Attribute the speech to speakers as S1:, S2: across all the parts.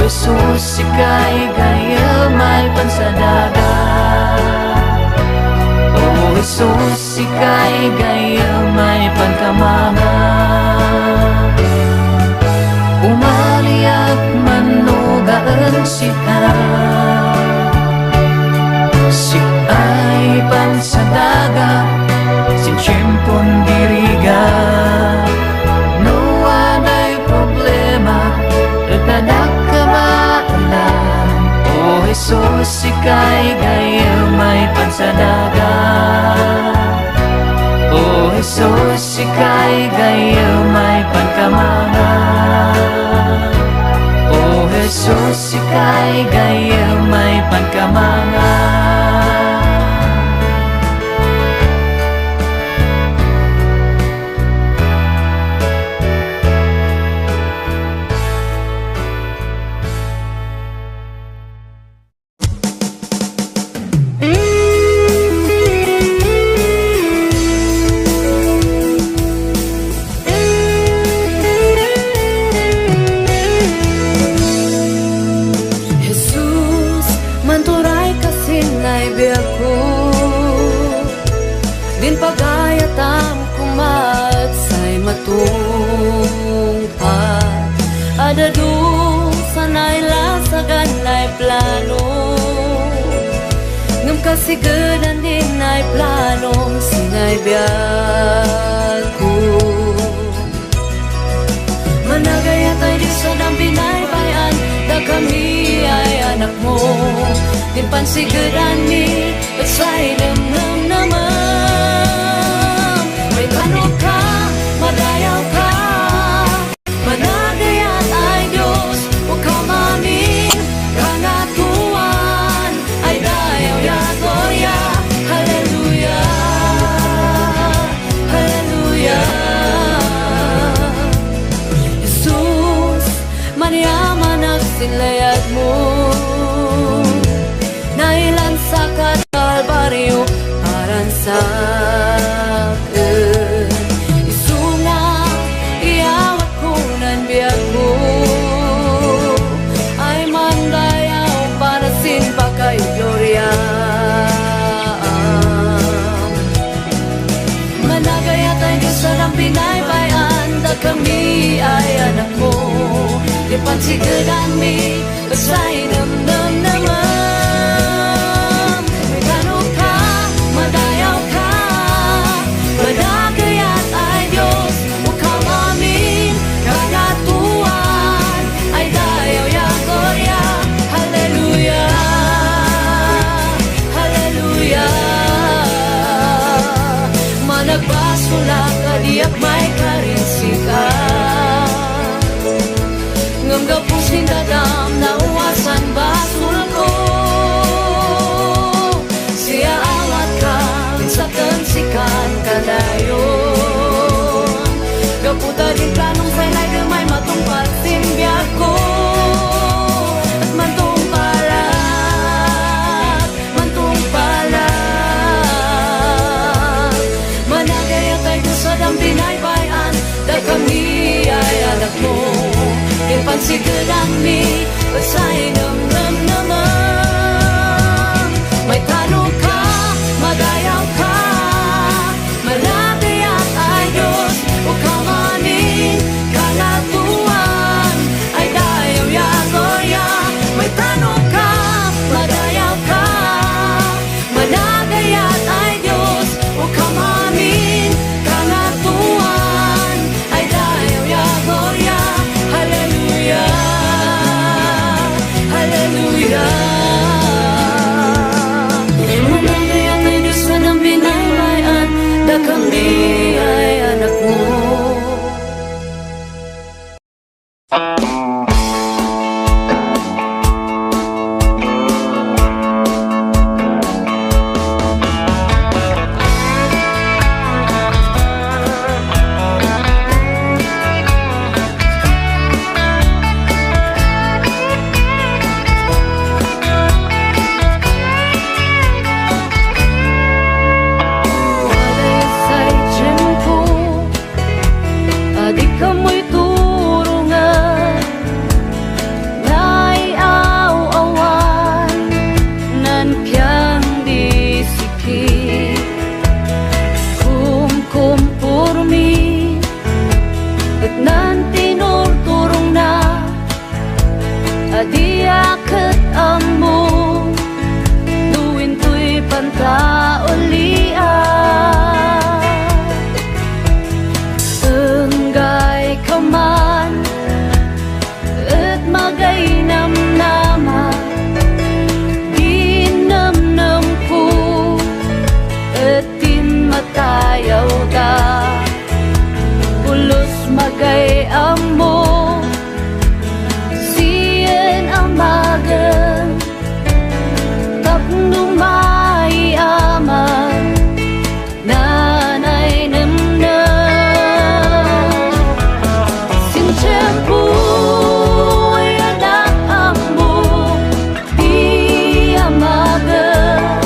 S1: Jesus, ika'y gayamay pansadagat. O Jesus, ika'y gayamay pankamangan. Umaliat manugaan sika, sika'y pansadagat, si tiyempon diriga. No ana'y problema, nagkadakamalan. O Jesus, ika'y gayamay pansadagat. O Jesus, ika'y gayamay pankamangan. O Jesus, ika'y gayamay pankamangan. Matungpat adadu sanay lasagan ay plano ngam kasigadan din ay planong singay biyago. Managayat ay di sa dampinay bayan, da kami ay anak mo. Din pansigadan ni at sa'y namnam naman. May plano ka, madayaw ka, managayat ay Diyos, huwag ka mamin, kangatuan ay dayaw ya gloria. Hallelujah, hallelujah. Jesus, maniyaman ang silayat mo, nailan sa Kalbaryo parang sa kami ay anak mo. Di pansigadan mi, basay namnam naman. May plano ka, madayaw ka, managayat ay Diyos, huwag ka mamin, kagatuan ay dayaw ya gloria. Hallelujah, hallelujah. Managbasula ka, diyak may karinsikan, ngam gapusing dadam na uwasan basul ko. Siya awat ka, sa tansikan kadayon, gaputa din planong saylay gamay matungpad simbiyak ko. At mantungpalat, mantungpalat, managayat ay sa dampinay bayan, da kami ay anak mo. Yung pansigadan mi, basay namnam naman. May plano ka, madayaw ka, managayat ay Diyos, huwag ka mamin, kangatuan ay dayaw ya gloria. May plano ka, madayaw ka, managayat ay Diyos, huwag ka mamin, kangatuan ay dayaw ya gloria. Hallelujah, amo luwin to'y pantaulian. Enggay ka man at magay namnama, ginamnam ko at din matayaw da. Pulos magay amo siyen ang magan tapno may aman nanay namnam. Sin tiyempo ay anak amo di amagan,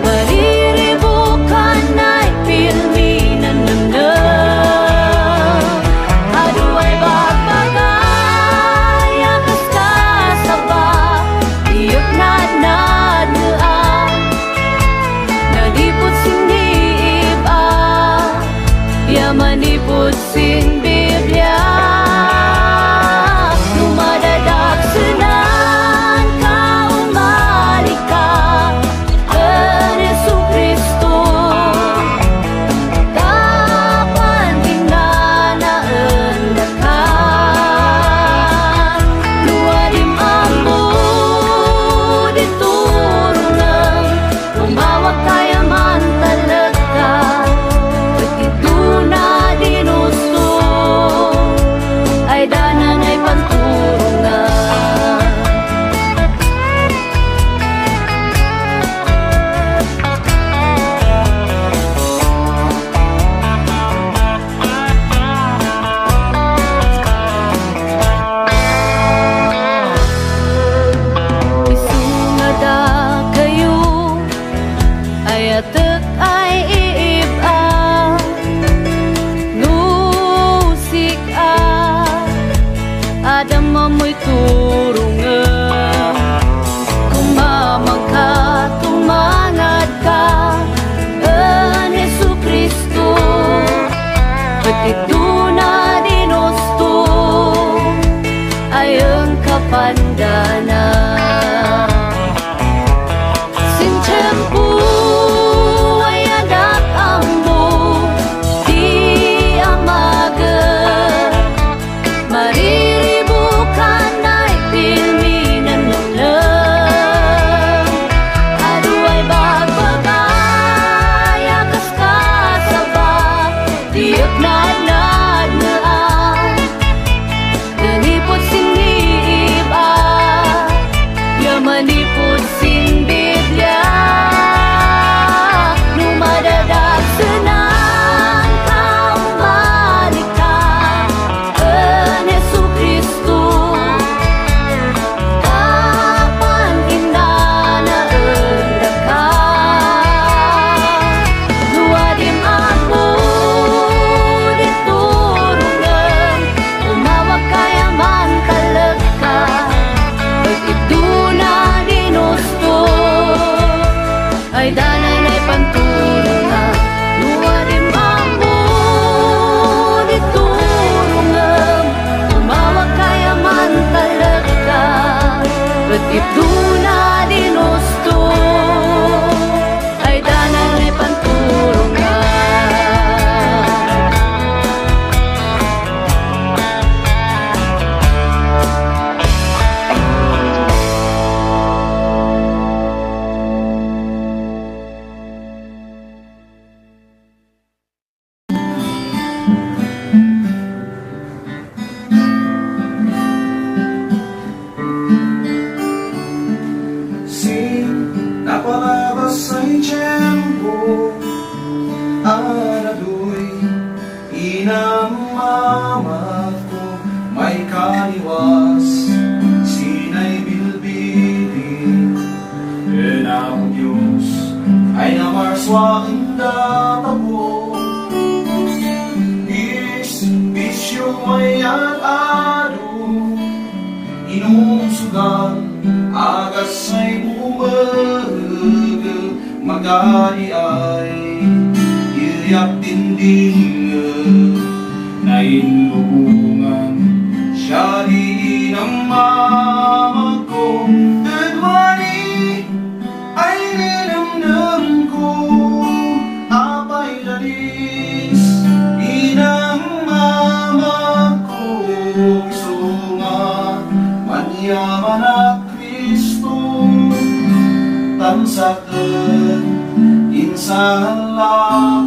S1: mariribukan ay pilmi na namnam. Aduay bagbagay akas kasaba iyok nadnad naan, nalipot sinib yamanipot sin Biblia. Lumadadag sunan ka umalik ka kan Yesu Kristo, kapan tinanaan ka. Luwadim amo diturungan, umawag kaya man talaga, ba't ito na dinusto ay danan ay panturungan. Isungada kayo ay atek ay iiba, nusik adam amoy turungan. Kumamang ka, tumangad ka kan Yesu Kristo, ba't ito na dinusto ay ang kapandanan. Sin tiyempo ay anak amo di amagan, mariribukan ay pilmi na namnam. Aduay bagbagay akas kasaba diyak nadnad naan, nalipot sinib yamanipot sin Biblia. Lumadadag sunan ka umalik ka kan Yesu Kristo, kapan tinanaan ka. Luwadim ako diturungan, umawag kaya man talaga, ba't ito na dinusto ay danan ay panturungan. Luwadim ako diturungan, umawag kaya man talaga, ba't ito na dinusto ay danan ay panturungan.
S2: Napalabas ay tiyempo ado'y inamamat ko, may kaliwas sinay bilbilin. Ang Diyos ay namarswaan databo, bisyo may ado, inumsugan agas ay bumag, magari ay iyak dinding na inlubungan siya di ng mama ko. anak Kristo tansah insalah